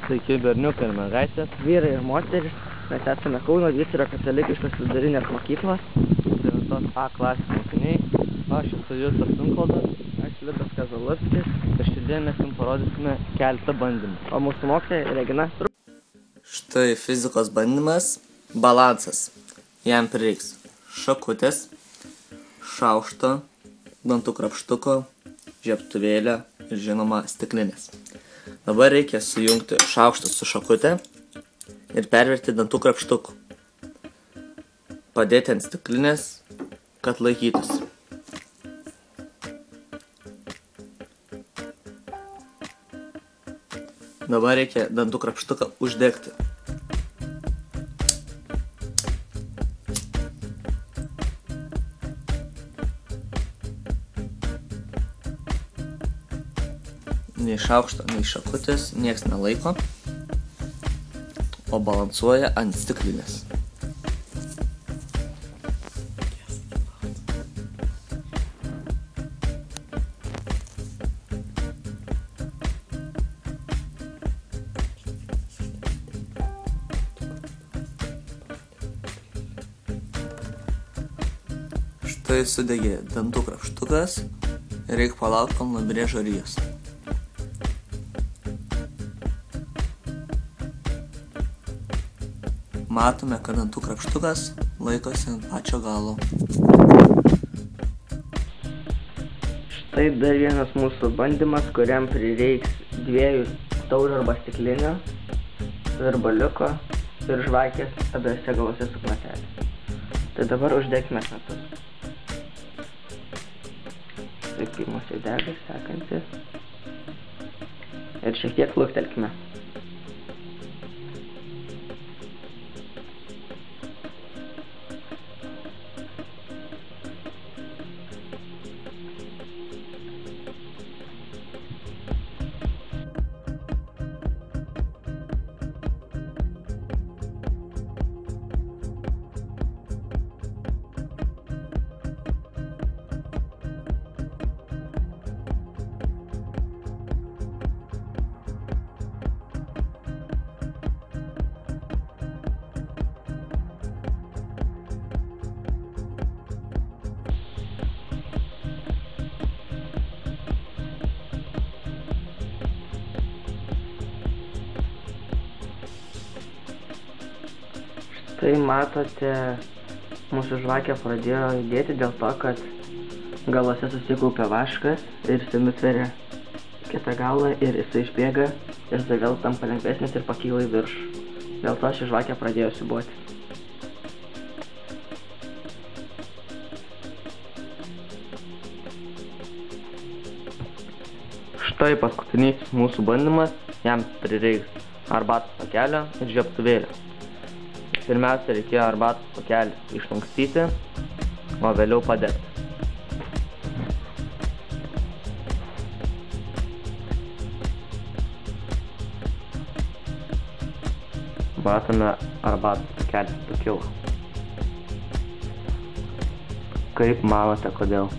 Sveiki berniukai ir mergaitės. Vyrai ir moteris. Mes esame Kauno Vyturio katalikiškos vidurinės mokyklos 9 A klasės mokiniai. Aš esu Justas Sunkaldas. Aš Liudas Kazalurskis. Ir šiandien mes jums parodysime keletą bandymų. O mūsų mokytoja Regina. Štai fizikos bandymas. Balansas. Jam prireiks šakutės, šaukšto, dantų krapštuko, žiebtuvėlio ir žinoma stiklinės. Dabar reikia sujungti šaukštą su šakute ir perverti dantų krapštuku. Padėti ant stiklinės, kad laikytųsi. Dabar reikia dantų krapštuką uždegti. Nei šaukšto, nei šakutės nieks nelaiko, o balansuoja ant stiklinės. Štai sudegė dantų krapštukas ir reikia palaukti, kol nubrėž rijos. Matome, kad dantų krapštukas laikosi ant pačio galo. Štai dar vienas mūsų bandymas, kuriam prireiks 2 taurių arba stiklinio, virbaliuko ir žvakės abiejose galuose su plateliu. Tai dabar uždegime metus. Tai pirmas jau dega, sekantis. Ir šiek tiek luktelkime. Tai matote, mūsų žvakė pradėjo judėti dėl to, kad galuose susikaupia vaškas ir jis nutveria kitą galą ir jis išbėga ir jis vėl tampa lengvesnis ir pakyla į viršų. Dėl to ši žvakė pradėjo siūbuoti. Štai paskutinis mūsų bandymas, jam prireiks arbatos pakelio ir žiebtuvėlio. Pirmiausia, reikėjo arbatos pakelį išlankstyti, o vėliau padegti. Matome, arbatos pakelis pakilo. Kaip manote, kodėl?